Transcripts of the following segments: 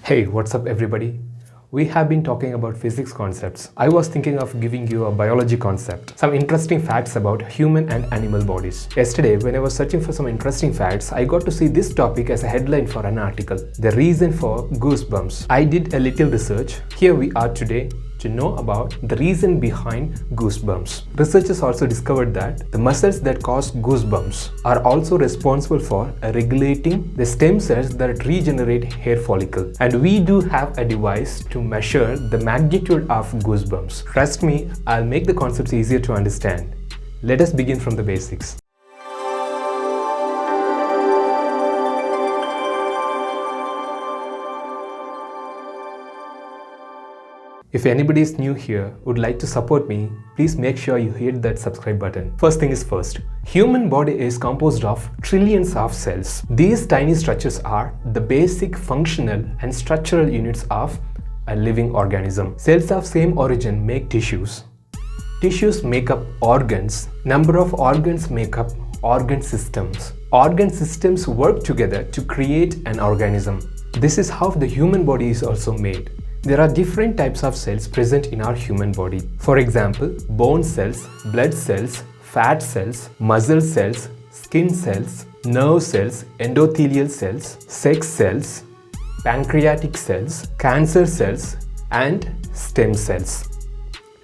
Hey, what's up everybody? We have been talking about physics concepts. I was thinking of giving you a biology concept, some interesting facts about human and animal bodies. Yesterday, when I was searching for some interesting facts, I got to see this topic as a headline for an article. The reason for goosebumps. I did a little research. Here we are today to know about the reason behind goosebumps. Researchers also discovered that the muscles that cause goosebumps are also responsible for regulating the stem cells that regenerate hair follicle. And we do have a device to measure the magnitude of goosebumps. Trust me, I'll make the concepts easier to understand. Let us begin from the basics. If anybody is new here, would like to support me, please make sure you hit that subscribe button. First thing is first, human body is composed of trillions of cells. These tiny structures are the basic functional and structural units of a living organism. Cells of same origin make tissues. Tissues make up organs. Number of organs make up organ systems. Organ systems work together to create an organism. This is how the human body is also made. There are different types of cells present in our human body. For example, bone cells, blood cells, fat cells, muscle cells, skin cells, nerve cells, endothelial cells, sex cells, pancreatic cells, cancer cells, and stem cells.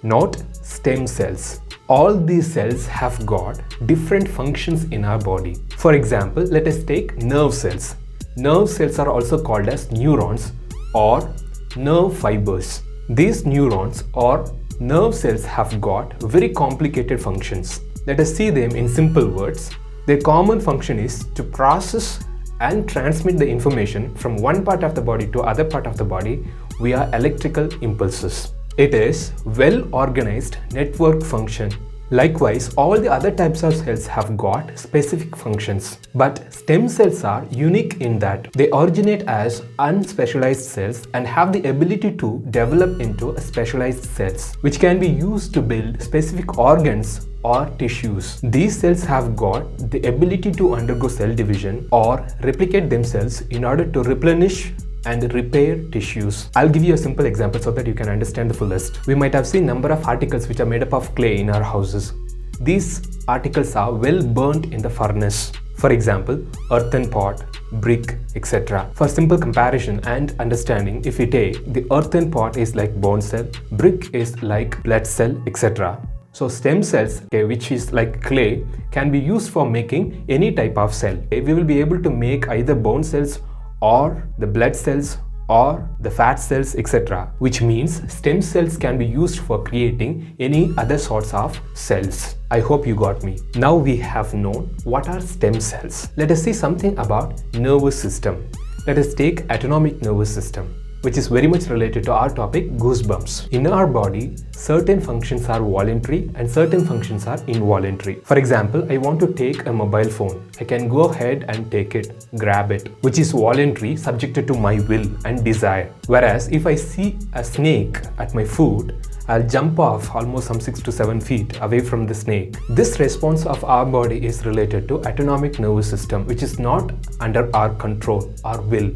Note stem cells. All these cells have got different functions in our body. For example, let us take nerve cells. Nerve cells are also called as neurons or nerve fibers. These neurons or nerve cells have got very complicated functions. Let us see them in simple words. Their common function is to process and transmit the information from one part of the body to other part of the body via electrical impulses. It is well-organized network function. Likewise, all the other types of cells have got specific functions. But stem cells are unique in that they originate as unspecialized cells and have the ability to develop into specialized cells, which can be used to build specific organs or tissues. These cells have got the ability to undergo cell division or replicate themselves in order to replenish and repair tissues. I'll give you a simple example so that you can understand the fullest. We might have seen number of articles which are made up of clay in our houses. These articles are well burnt in the furnace. For example, earthen pot, brick, etc. For simple comparison and understanding, if we take the earthen pot is like bone cell, brick is like blood cell, etc. So stem cells, which is like clay, can be used for making any type of cell. We will be able to make either bone cells or the blood cells or the fat cells, etc. Which means stem cells can be used for creating any other sorts of cells. I hope you got me. Now we have known what are stem cells. Let us see something about nervous system. Let us take autonomic nervous system, which is very much related to our topic, goosebumps. In our body, certain functions are voluntary and certain functions are involuntary. For example, I want to take a mobile phone. I can go ahead and take it, grab it, which is voluntary, subjected to my will and desire. Whereas if I see a snake at my foot, I'll jump off almost some 6 to 7 feet away from the snake. This response of our body is related to autonomic nervous system, which is not under our control, our will,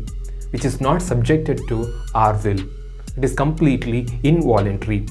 which is not subjected to our will. It is completely involuntary.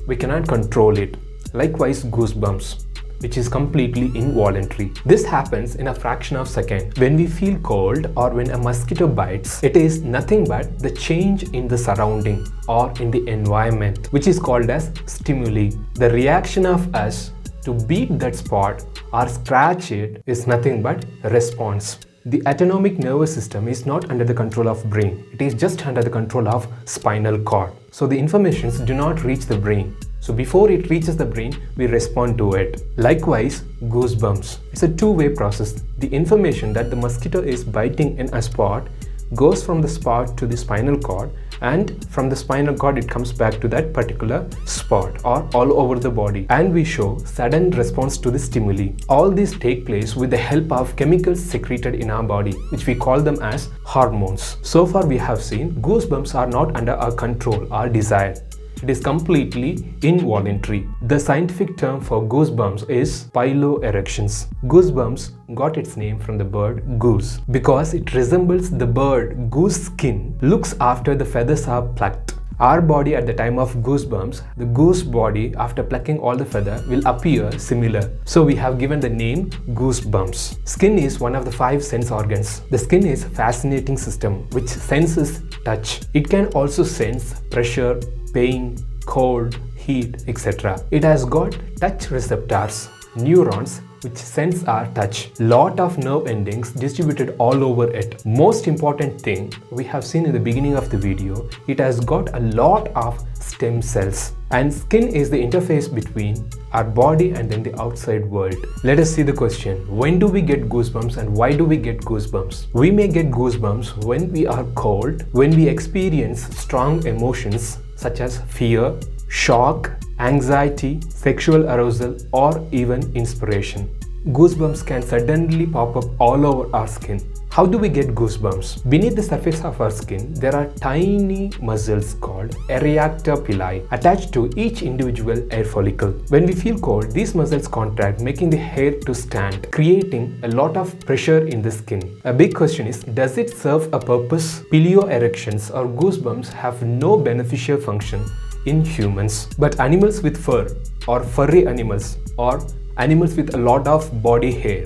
We cannot control it. Likewise, goosebumps, which is completely involuntary. This happens in a fraction of a second. When we feel cold or when a mosquito bites, it is nothing but the change in the surrounding or in the environment, which is called as stimuli. The reaction of us to beat that spot or scratch it is nothing but response. The autonomic nervous system is not under the control of brain. It is just under the control of spinal cord. So the informations do not reach the brain. So before it reaches the brain, we respond to it. Likewise, goosebumps. It's a two-way process. The information that the mosquito is biting in a spot goes from the spot to the spinal cord, and from the spinal cord it comes back to that particular spot or all over the body, and we show sudden response to the stimuli. All these take place with the help of chemicals secreted in our body, which we call them as hormones. So far we have seen goosebumps are not under our control, our desire. It is completely involuntary. The scientific term for goosebumps is piloerections. Goosebumps got its name from the bird goose because it resembles the bird goose skin looks after the feathers are plucked. Our body at the time of goosebumps, the goose body after plucking all the feather will appear similar. So we have given the name goosebumps. Skin is one of the 5 sense organs. The skin is a fascinating system which senses touch. It can also sense pressure, pain, cold, heat, etc. It has got touch receptors, neurons, which sense our touch. Lot of nerve endings distributed all over it. Most important thing we have seen in the beginning of the video, it has got a lot of stem cells. And skin is the interface between our body and then the outside world. Let us see the question. When do we get goosebumps and why do we get goosebumps? We may get goosebumps when we are cold, when we experience strong emotions such as fear, shock, anxiety, sexual arousal, or even inspiration. Goosebumps can suddenly pop up all over our skin. How do we get goosebumps? Beneath the surface of our skin, there are tiny muscles called areata pili attached to each individual hair follicle. When we feel cold, these muscles contract, making the hair to stand, creating a lot of pressure in the skin. A big question is, does it serve a purpose? Piloerections or goosebumps have no beneficial function in humans, but animals with fur or furry animals or animals with a lot of body hair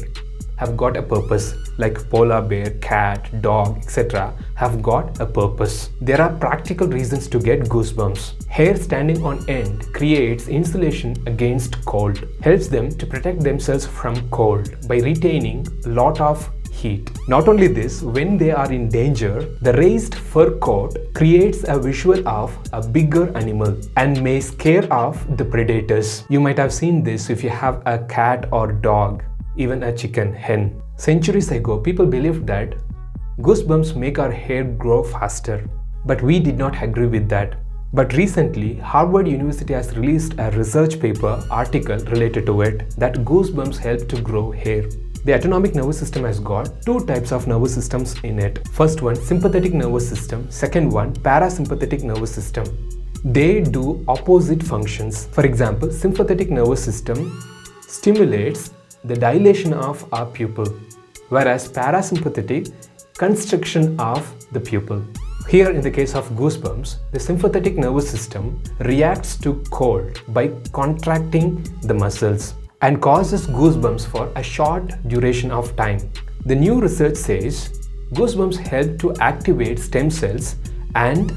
have got a purpose, like polar bear, cat, dog, etc. have got a purpose. There are practical reasons to get goosebumps. Hair standing on end creates insulation against cold, helps them to protect themselves from cold by retaining a lot of heat. Not only this, when they are in danger, the raised fur coat creates a visual of a bigger animal and may scare off the predators. You might have seen this if you have a cat or dog, even a chicken, hen. Centuries ago, people believed that goosebumps make our hair grow faster, but we did not agree with that. But recently, Harvard University has released a research paper article related to it that goosebumps help to grow hair. The autonomic nervous system has got 2 types of nervous systems in it. First one, sympathetic nervous system. Second one, parasympathetic nervous system. They do opposite functions. For example, sympathetic nervous system stimulates the dilation of our pupil, whereas parasympathetic constriction of the pupil. Here in the case of goosebumps, the sympathetic nervous system reacts to cold by contracting the muscles and causes goosebumps for a short duration of time. The new research says goosebumps help to activate stem cells and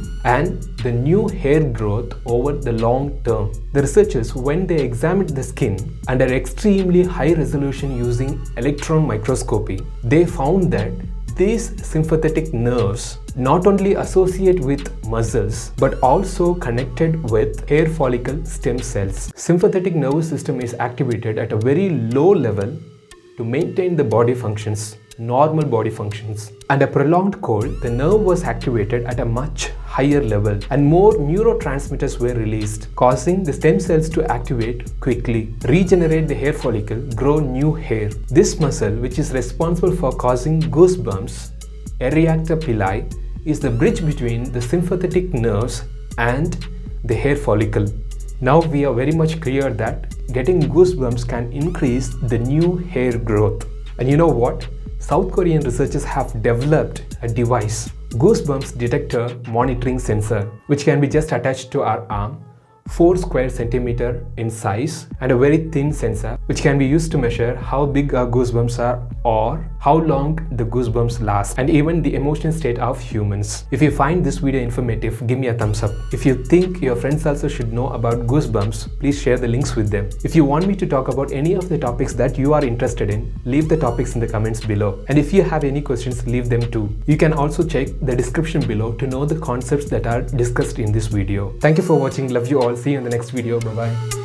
the new hair growth over the long term. The researchers, when they examined the skin under extremely high resolution using electron microscopy, they found that these sympathetic nerves not only associate with muscles but also connected with hair follicle stem cells. Sympathetic nervous system is activated at a very low level to maintain the body functions, normal body functions. Under prolonged cold, the nerve was activated at a much higher level and more neurotransmitters were released, causing the stem cells to activate quickly, regenerate the hair follicle, grow new hair. This muscle, which is responsible for causing goosebumps, areata pili, is the bridge between the sympathetic nerves and the hair follicle. Now we are very much clear that getting goosebumps can increase the new hair growth. And you know what? South Korean researchers have developed a device, goosebumps detector monitoring sensor, which can be just attached to our arm, 4 square centimeter in size, and a very thin sensor which can be used to measure how big our goosebumps are or how long the goosebumps last, and even the emotional state of humans. If you find this video informative, give me a thumbs up. If you think your friends also should know about goosebumps, please share the links with them. If you want me to talk about any of the topics that you are interested in, leave the topics in the comments below. And if you have any questions, leave them too. You can also check the description below to know the concepts that are discussed in this video. Thank you for watching. Love you all. See you in the next video. Bye bye.